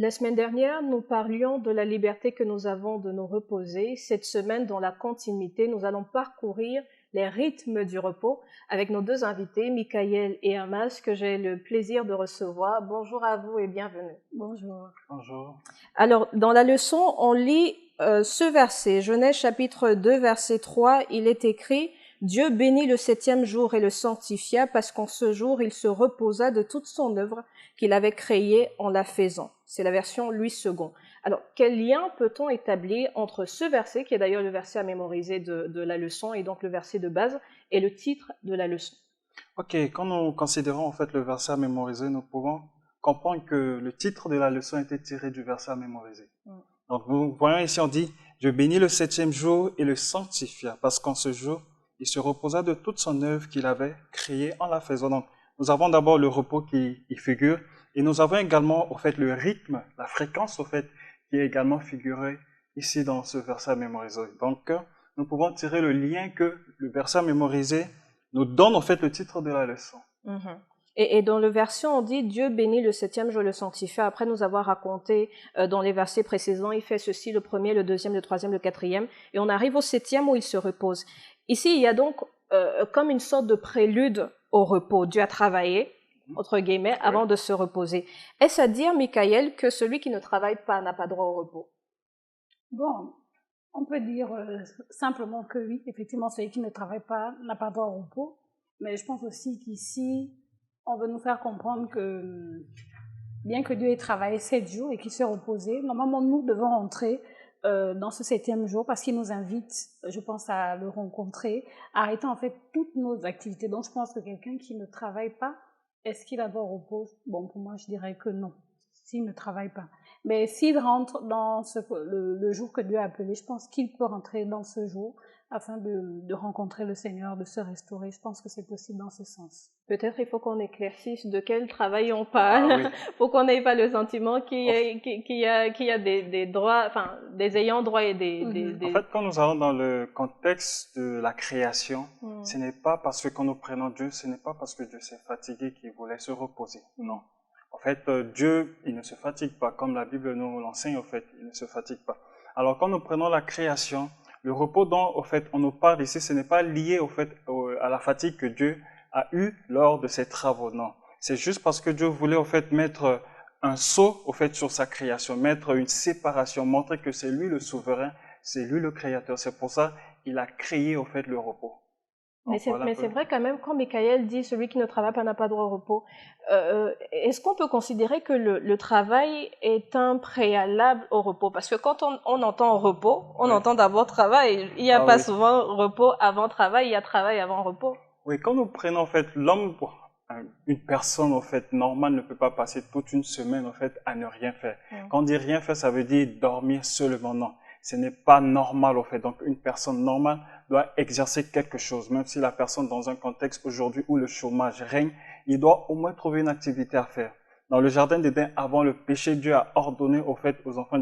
La semaine dernière, nous parlions de la liberté que nous avons de nous reposer. Cette semaine, dans la continuité, nous allons parcourir les rythmes du repos avec nos deux invités, Michael et Amas, que j'ai le plaisir de recevoir. Bonjour à vous et bienvenue. Bonjour. Bonjour. Alors, dans la leçon, on lit ce verset, Genèse chapitre 2, verset 3, il est écrit « Dieu bénit le septième jour et le sanctifia, parce qu'en ce jour, il se reposa de toute son œuvre qu'il avait créée en la faisant. » C'est la version Louis II. Alors, quel lien peut-on établir entre ce verset, qui est d'ailleurs le verset à mémoriser de la leçon, et donc le verset de base, et le titre de la leçon? Ok, quand nous considérons en fait le verset à mémoriser, nous pouvons comprendre que le titre de la leçon était tiré du verset à mémoriser. Donc nous voyons ici, on dit « Dieu bénit le septième jour et le sanctifia, parce qu'en ce jour, il se reposa de toute son œuvre qu'il avait créée en la faisant. » Donc nous avons d'abord le repos qui y figure, et nous avons également au fait le rythme, la fréquence au fait, qui est également figurée ici dans ce verset à mémoriser. Donc nous pouvons tirer le lien que le verset à mémoriser nous donne en fait le titre de la leçon. Et dans le verset, on dit « Dieu bénit le septième jour, le sanctifia ». Après nous avoir raconté dans les versets précédents, il fait ceci, le premier, le deuxième, le troisième, le quatrième, et on arrive au septième où il se repose. Ici, il y a donc comme une sorte de prélude au repos. Dieu a travaillé, entre guillemets, avant de se reposer. Est-ce à dire, Michael, que celui qui ne travaille pas n'a pas droit au repos? Bon, on peut dire simplement que oui, effectivement, celui qui ne travaille pas n'a pas droit au repos, mais je pense aussi qu'ici, on veut nous faire comprendre que bien que Dieu ait travaillé 7 jours et qu'il s'est reposé, normalement, nous devons rentrer dans ce septième jour parce qu'il nous invite, je pense, à le rencontrer, à arrêter en fait toutes nos activités. Donc, je pense que quelqu'un qui ne travaille pas, est-ce qu'il a droit au repos? Bon, pour moi, je dirais que non, s'il ne travaille pas. Mais s'il rentre dans le jour que Dieu a appelé, je pense qu'il peut rentrer dans ce jour afin de rencontrer le Seigneur, de se restaurer. Je pense que c'est possible dans ce sens. Peut-être il faut qu'on éclaircisse de quel travail on parle, pour qu'on n'ait pas le sentiment qu'il y a des droits, enfin des ayants droit et des... En fait, quand nous allons dans le contexte de la création, ce n'est pas parce que quand nous prenons Dieu, ce n'est pas parce que Dieu s'est fatigué qu'il voulait se reposer. Non. En fait, Dieu, il ne se fatigue pas, comme la Bible nous l'enseigne, en fait, il ne se fatigue pas. Alors, quand nous prenons la création, le repos dont, au fait, on nous parle ici, ce n'est pas lié, au fait, à la fatigue que Dieu a eue lors de ses travaux, non. C'est juste parce que Dieu voulait, au fait, mettre un sceau, au fait, sur sa création, mettre une séparation, montrer que c'est lui le souverain, c'est lui le créateur. C'est pour ça qu'il a créé, au fait, le repos. Mais c'est vrai quand même, quand Michael dit « celui qui ne travaille pas n'a pas droit au repos », est-ce qu'on peut considérer que le travail est un préalable au repos? Parce que quand on entend repos, on entend d'abord travail. Il n'y a pas souvent repos avant travail, il y a travail avant repos. Oui, quand nous prenons en fait l'homme, une personne en fait normale ne peut pas passer toute une semaine en fait à ne rien faire. Quand on dit rien faire, ça veut dire dormir seulement, non. Ce n'est pas normal en fait. Donc une personne normale doit exercer quelque chose, même si la personne dans un contexte aujourd'hui où le chômage règne, il doit au moins trouver une activité à faire. Dans le jardin d'Éden, avant le péché, Dieu a ordonné au fait aux enfants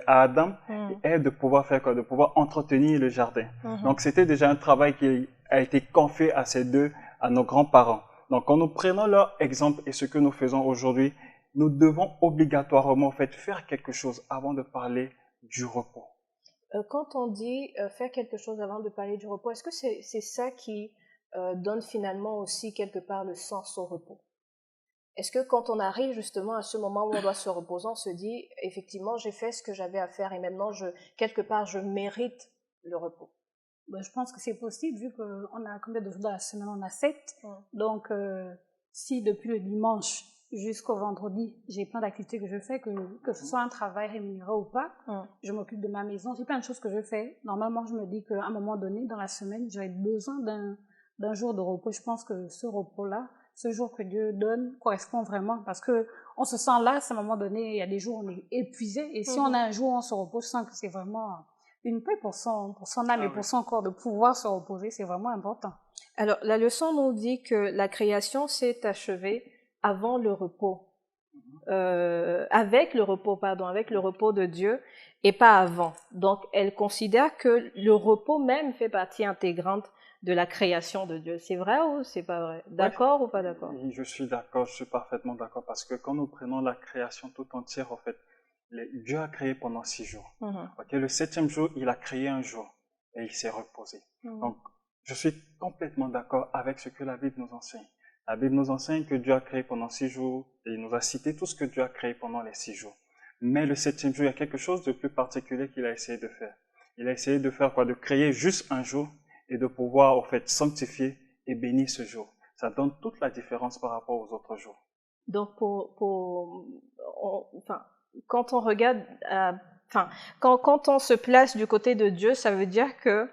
à Adam et Ève de pouvoir faire quoi? De pouvoir entretenir le jardin. Donc c'était déjà un travail qui a été confié à ces deux, à nos grands-parents. Donc quand nous prenons leur exemple et ce que nous faisons aujourd'hui, nous devons obligatoirement en fait faire quelque chose avant de parler du repos. Quand on dit faire quelque chose avant de parler du repos, est-ce que c'est ça qui donne finalement aussi quelque part le sens au repos? Est-ce que quand on arrive justement à ce moment où on doit se reposer, on se dit effectivement j'ai fait ce que j'avais à faire et maintenant quelque part je mérite le repos? Ben, je pense que c'est possible vu qu'on a combien de jours dans la semaine? On a 7. Donc si depuis le dimanche jusqu'au vendredi, j'ai plein d'activités que je fais, que ce soit un travail rémunéré ou pas, je m'occupe de ma maison, j'ai plein de choses que je fais. Normalement, je me dis qu'à un moment donné, dans la semaine, j'aurais besoin d'un jour de repos. Je pense que ce repos-là, ce jour que Dieu donne, correspond vraiment parce que on se sent là, à un moment donné, il y a des jours où on est épuisé et si on a un jour où on se repose, je sens que c'est vraiment une paix pour son âme et pour son corps de pouvoir se reposer, c'est vraiment important. Alors, la leçon nous dit que la création s'est achevée avant le repos, avec le repos de Dieu et pas avant. Donc, elle considère que le repos même fait partie intégrante de la création de Dieu. C'est vrai ou c'est pas vrai? D'accord ou pas d'accord? Je suis d'accord, je suis parfaitement d'accord parce que quand nous prenons la création tout entière, en fait, Dieu a créé pendant 6 jours. Mhm. Ok, le 7e jour, il a créé un jour et il s'est reposé. Donc, je suis complètement d'accord avec ce que la Bible nous enseigne. La Bible nous enseigne que Dieu a créé pendant 6 jours et il nous a cité tout ce que Dieu a créé pendant les 6 jours. Mais le 7e jour, il y a quelque chose de plus particulier qu'il a essayé de faire. Il a essayé de faire quoi? De créer juste un jour et de pouvoir, en fait, sanctifier et bénir ce jour. Ça donne toute la différence par rapport aux autres jours. Donc, quand on regarde, quand on se place du côté de Dieu, ça veut dire que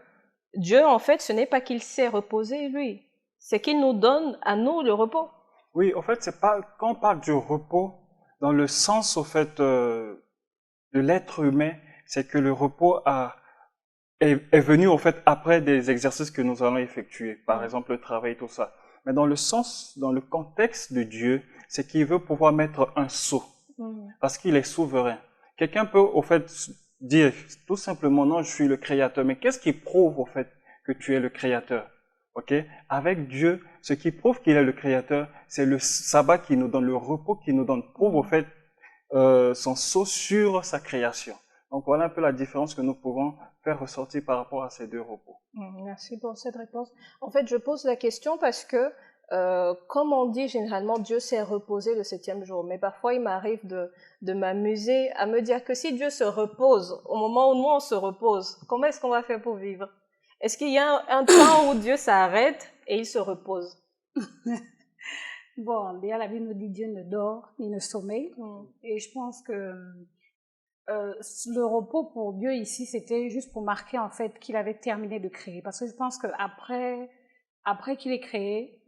Dieu, en fait, ce n'est pas qu'il s'est reposé, lui. C'est qu'il nous donne à nous le repos. Oui, en fait, c'est pas, quand on parle du repos, dans le sens, au fait, de l'être humain, c'est que le repos est venu, en fait, après des exercices que nous allons effectuer. Par exemple, le travail, tout ça. Mais dans le sens, dans le contexte de Dieu, c'est qu'il veut pouvoir mettre un sceau. Parce qu'il est souverain. Quelqu'un peut, au fait, dire tout simplement, non, je suis le créateur. Mais qu'est-ce qui prouve, au fait, que tu es le créateur? Ok? Avec Dieu, ce qui prouve qu'il est le créateur, c'est le sabbat qui nous donne, le repos qui nous donne, prouve, au fait, son sceau sur sa création. Donc voilà un peu la différence que nous pouvons faire ressortir par rapport à ces deux repos. Merci pour cette réponse. En fait, je pose la question parce que, comme on dit généralement, Dieu s'est reposé le 7e jour. Mais parfois, il m'arrive de m'amuser à me dire que si Dieu se repose, au moment où nous on se repose, comment est-ce qu'on va faire pour vivre? Est-ce qu'il y a un temps où Dieu s'arrête et il se repose? Bon, déjà la Bible nous dit Dieu ne dort ni ne sommeille. Et je pense que le repos pour Dieu ici, c'était juste pour marquer en fait qu'il avait terminé de créer. Parce que je pense que après qu'il ait créé,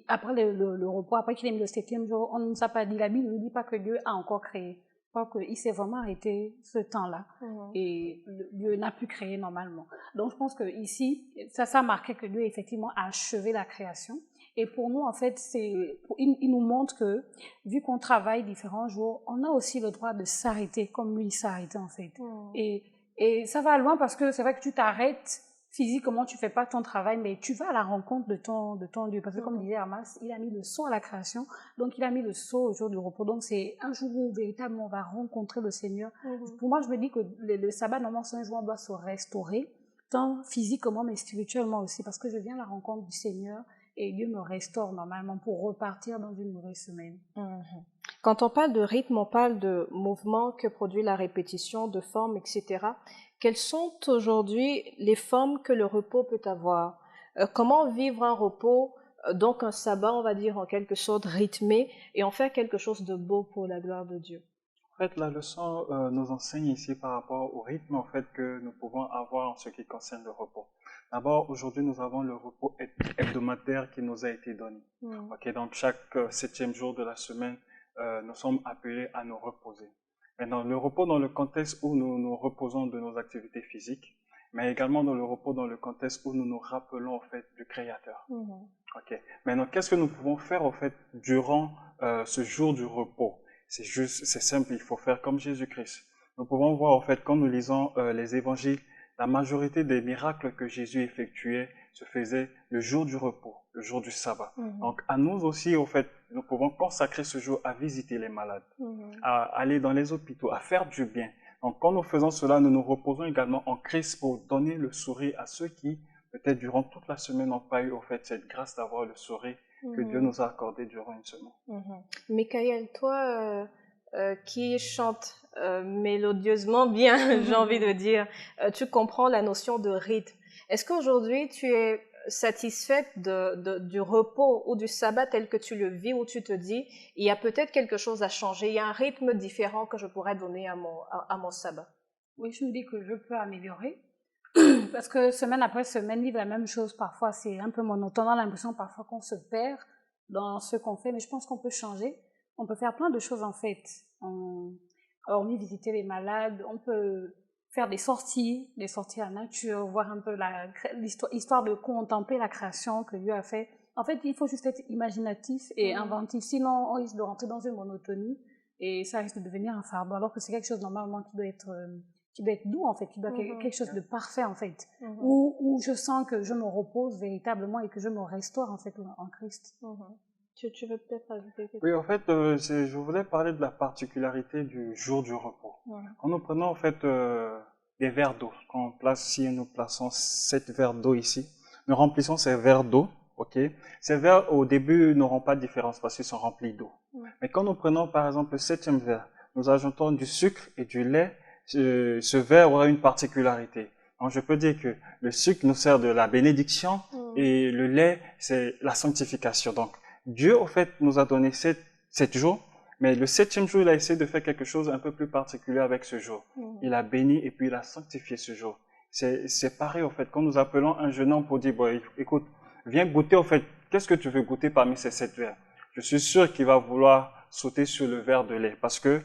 après le repos, après qu'il ait mis le 7e jour, on ne nous a pas dit, la Bible ne nous dit pas que Dieu a encore créé. Je crois qu'il s'est vraiment arrêté ce temps-là. Et Dieu n'a pu créer normalement. Donc je pense que ici, ça marquait que Dieu effectivement a achevé la création. Et pour nous, en fait, il nous montre que, vu qu'on travaille différents jours, on a aussi le droit de s'arrêter, comme lui s'arrêtait, en fait. Et ça va loin parce que c'est vrai que tu t'arrêtes physiquement, tu fais pas ton travail, mais tu vas à la rencontre de ton Dieu. Parce que comme disait Hamas, il a mis le sceau à la création, donc il a mis le sceau au jour du repos. Donc c'est un jour où véritablement on va rencontrer le Seigneur. Pour moi, je me dis que le sabbat, normalement, c'est un jour où on doit se restaurer, tant physiquement, mais spirituellement aussi, parce que je viens à la rencontre du Seigneur. Et Dieu me restaure normalement pour repartir dans une nouvelle semaine. Quand on parle de rythme, on parle de mouvement que produit la répétition, de forme, etc. Quelles sont aujourd'hui les formes que le repos peut avoir? Comment vivre un repos, donc un sabbat, on va dire en quelque sorte rythmé, et en faire quelque chose de beau pour la gloire de Dieu? En fait, la leçon nous enseigne ici par rapport au rythme en fait que nous pouvons avoir en ce qui concerne le repos. D'abord, aujourd'hui, nous avons le repos hebdomadaire qui nous a été donné. Okay, donc, chaque 7e jour de la semaine, nous sommes appelés à nous reposer. Maintenant, le repos dans le contexte où nous nous reposons de nos activités physiques, mais également dans le repos dans le contexte où nous nous rappelons en fait du Créateur. Okay. Maintenant, qu'est-ce que nous pouvons faire en fait durant ce jour du repos? C'est simple, il faut faire comme Jésus-Christ. Nous pouvons voir en fait quand nous lisons les évangiles, la majorité des miracles que Jésus effectuait se faisaient le jour du repos, le jour du sabbat. Donc à nous aussi, en fait, nous pouvons consacrer ce jour à visiter les malades, à aller dans les hôpitaux, à faire du bien. Donc quand nous faisons cela, nous nous reposons également en Christ pour donner le sourire à ceux qui, peut-être durant toute la semaine, n'ont pas eu en fait cette grâce d'avoir le sourire que Dieu nous a accordé durant une semaine. Michael, toi qui chantes mélodieusement bien, j'ai envie de dire, tu comprends la notion de rythme. Est-ce qu'aujourd'hui tu es satisfaite du repos ou du sabbat tel que tu le vis, où tu te dis, il y a peut-être quelque chose à changer, il y a un rythme différent que je pourrais donner à mon sabbat? Oui, je me dis que je peux améliorer. Parce que semaine après semaine, vivre la même chose, parfois c'est un peu monotone. On a l'impression parfois qu'on se perd dans ce qu'on fait, mais je pense qu'on peut changer. On peut faire plein de choses en fait. Hormis visiter les malades, on peut faire des sorties à la nature, voir un peu l'histoire de contempler la création que Dieu a fait. En fait, il faut juste être imaginatif et inventif, sinon on risque de rentrer dans une monotonie et ça risque de devenir un fardeau, alors que c'est quelque chose normalement qui doit être doux en fait, qui doit être quelque chose de parfait en fait, où je sens que je me repose véritablement et que je me restaure en fait en Christ. Tu veux peut-être ajouter quelque chose? Oui, en fait, je voulais parler de la particularité du jour du repos. Ouais. Quand nous prenons en fait des verres d'eau, quand on place, si nous plaçons 7 verres d'eau ici, nous remplissons ces verres d'eau, ok? Ces verres au début n'auront pas de différence parce qu'ils sont remplis d'eau. Ouais. Mais quand nous prenons par exemple le 7e verre, nous ajoutons du sucre et du lait, ce verre aura une particularité. Donc je peux dire que le sucre nous sert de la bénédiction et le lait c'est la sanctification. Donc Dieu, au fait, nous a donné 7 jours, mais le 7e jour, il a essayé de faire quelque chose un peu plus particulier avec ce jour. Il a béni et puis il a sanctifié ce jour. C'est pareil, au fait, quand nous appelons un jeune homme pour dire, bon, écoute, viens goûter, au fait, qu'est-ce que tu veux goûter parmi ces 7 verres? Je suis sûr qu'il va vouloir sauter sur le verre de lait parce que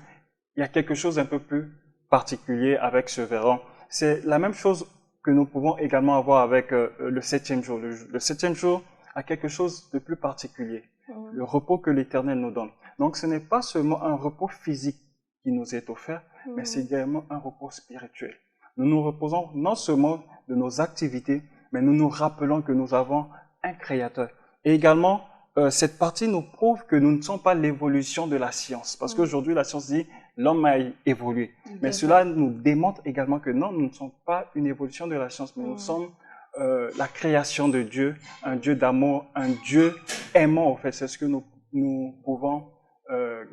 il y a quelque chose un peu plus particulier avec ce verre. C'est la même chose que nous pouvons également avoir avec le 7e jour. Le 7e jour a quelque chose de plus particulier, le repos que l'Éternel nous donne. Donc ce n'est pas seulement un repos physique qui nous est offert, mais c'est également un repos spirituel. Nous nous reposons non seulement de nos activités, mais nous nous rappelons que nous avons un Créateur. Et également, cette partie nous prouve que nous ne sommes pas l'évolution de la science. Parce qu'aujourd'hui, la science dit l'homme a évolué. Mais cela nous démontre également que non, nous ne sommes pas une évolution de la science, mais nous sommes la création de Dieu, un Dieu d'amour, un Dieu aimant, en fait. C'est ce que nous pouvons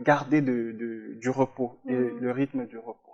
garder du repos et le rythme du repos.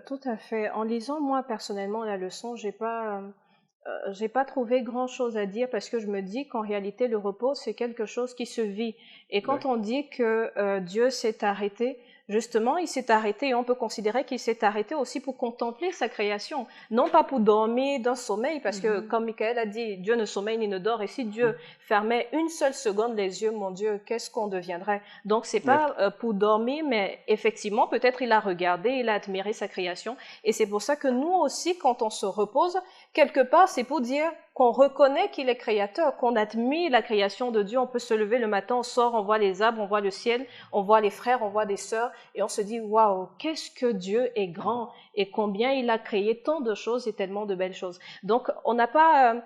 Tout à fait. En lisant, moi, personnellement, la leçon, j'ai pas trouvé grand-chose à dire parce que je me dis qu'en réalité, le repos, c'est quelque chose qui se vit. Et quand on dit que Dieu s'est arrêté, justement, il s'est arrêté et on peut considérer qu'il s'est arrêté aussi pour contempler sa création, non pas pour dormir d'un sommeil, parce que, comme Michael a dit, Dieu ne sommeille ni ne dort, et si Dieu fermait une seule seconde les yeux, mon Dieu, qu'est-ce qu'on deviendrait? Donc, c'est pas pour dormir, mais effectivement, peut-être il a regardé, il a admiré sa création, et c'est pour ça que nous aussi, quand on se repose, quelque part, c'est pour dire qu'on reconnaît qu'il est créateur, qu'on admire la création de Dieu. On peut se lever le matin, on sort, on voit les arbres, on voit le ciel, on voit les frères, on voit des sœurs, et on se dit, waouh, qu'est-ce que Dieu est grand, et combien il a créé tant de choses et tellement de belles choses. Donc, on n'a pas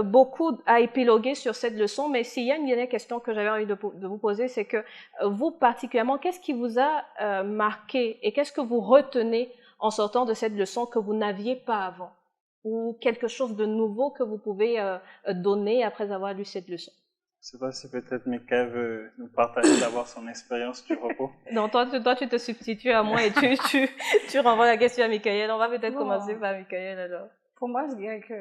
beaucoup à épiloguer sur cette leçon, mais s'il y a une dernière question que j'avais envie de vous poser, c'est que vous particulièrement, qu'est-ce qui vous a marqué, et qu'est-ce que vous retenez en sortant de cette leçon que vous n'aviez pas avant? Ou quelque chose de nouveau que vous pouvez donner après avoir lu cette leçon? Je ne sais pas si peut-être Michael veut nous partager d'abord son expérience du repos. Non, toi, tu te substitues à moi et tu renvoies la question à Michael. On va peut-être commencer par Michael alors. Pour moi, je dirais que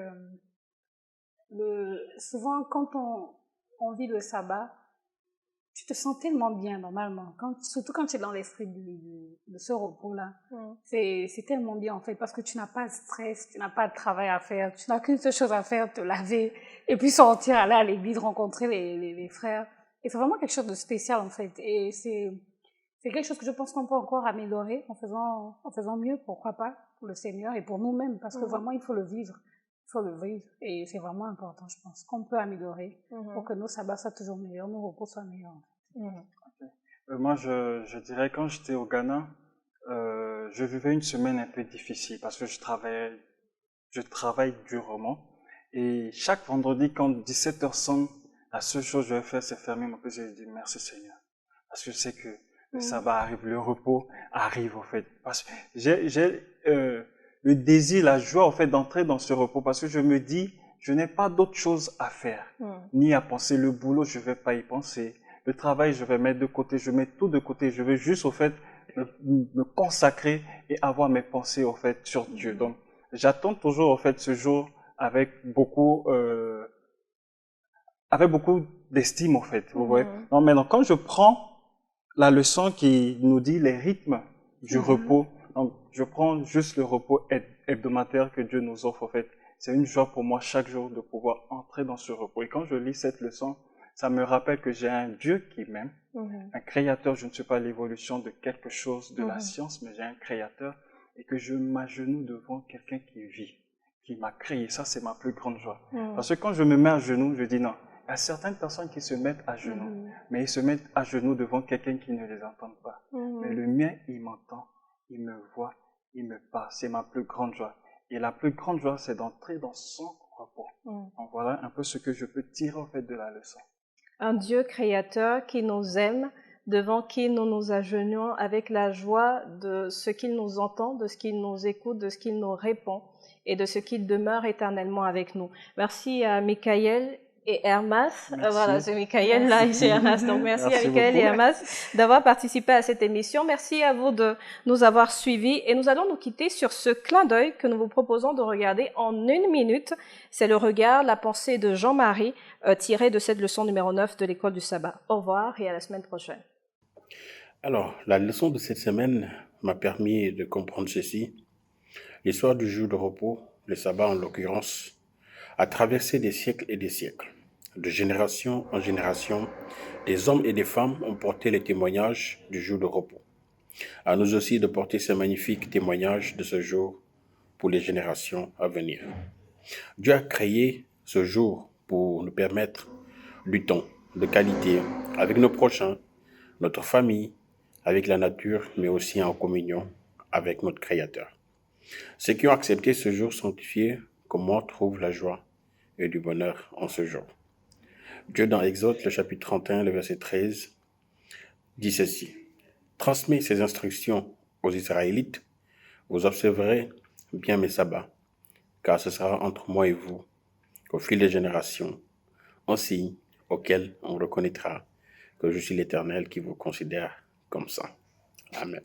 souvent, quand on vit le sabbat, tu te sens tellement bien normalement, surtout quand tu es dans l'esprit de ce repos-là. C'est tellement bien en fait, parce que tu n'as pas de stress, tu n'as pas de travail à faire, tu n'as qu'une seule chose à faire, te laver, et puis sortir, aller à l'église, rencontrer les frères. Et c'est vraiment quelque chose de spécial en fait. Et c'est quelque chose que je pense qu'on peut encore améliorer en faisant mieux, pourquoi pas, pour le Seigneur et pour nous-mêmes, parce que vraiment il faut le vivre. Il faut le vivre et c'est vraiment important, je pense, qu'on peut améliorer pour que nos sabbats soient toujours meilleurs, nos repos soient meilleurs. Moi, je dirais, quand j'étais au Ghana, je vivais une semaine un peu difficile parce que je travaille durement. Et chaque vendredi, quand 17h sonne, la seule chose que je vais faire, c'est fermer ma porte et dire merci Seigneur. Parce que je sais que le sabbat arrive, le repos arrive, en fait. Parce que j'ai le désir, la joie, en fait, d'entrer dans ce repos parce que je me dis, je n'ai pas d'autre chose à faire, ni à penser. Le boulot, je ne vais pas y penser. Le travail, je vais mettre de côté, je mets tout de côté. Je vais juste, au fait, me consacrer et avoir mes pensées, au fait, sur Dieu. Donc, j'attends toujours, au fait, ce jour avec beaucoup d'estime, en fait. Vous voyez? Non, maintenant, quand je prends la leçon qui nous dit les rythmes du repos, donc, je prends juste le repos hebdomadaire que Dieu nous offre, en fait. C'est une joie pour moi chaque jour de pouvoir entrer dans ce repos. Et quand je lis cette leçon, ça me rappelle que j'ai un Dieu qui m'aime, un créateur. Je ne suis pas l'évolution de quelque chose de la science, mais j'ai un créateur et que je m'agenouille devant quelqu'un qui vit, qui m'a créé. Ça, c'est ma plus grande joie. Parce que quand je me mets à genoux, je dis non. Il y a certaines personnes qui se mettent à genoux, mais ils se mettent à genoux devant quelqu'un qui ne les entend pas. Mais le mien, il m'entend, il me voit, il me parle. C'est ma plus grande joie. Et la plus grande joie, c'est d'entrer dans son repos. Donc voilà un peu ce que je peux tirer en fait de la leçon. un Dieu créateur qui nous aime, devant qui nous nous agenouillons avec la joie de ce qu'il nous entend, de ce qu'il nous écoute, de ce qu'il nous répond et de ce qu'il demeure éternellement avec nous. Merci à Michael et Hermas. Voilà, c'est Michael là et c'est Hermas. Donc merci à Michael et Hermas d'avoir participé à cette émission. Merci à vous de nous avoir suivis et nous allons nous quitter sur ce clin d'œil que nous vous proposons de regarder en 1 minute. C'est le regard, la pensée de Jean-Marie tiré de cette leçon numéro 9 de l'école du sabbat. Au revoir et à la semaine prochaine. Alors, la leçon de cette semaine m'a permis de comprendre ceci. L'histoire du jour de repos, le sabbat en l'occurrence, a traversé des siècles et des siècles. De génération en génération, des hommes et des femmes ont porté les témoignages du jour de repos. À nous aussi de porter ces magnifiques témoignages de ce jour pour les générations à venir. Dieu a créé ce jour pour nous permettre du temps de qualité avec nos prochains, notre famille, avec la nature, mais aussi en communion avec notre Créateur. Ceux qui ont accepté ce jour sanctifié, comment trouvent la joie et du bonheur en ce jour. Dieu dans Exode, le chapitre 31, le verset 13, dit ceci. « Transmets ces instructions aux Israélites, vous observerez bien mes sabbats, car ce sera entre moi et vous, au fil des générations, un signe auquel on reconnaîtra que je suis l'Éternel qui vous considère comme ça. » Amen.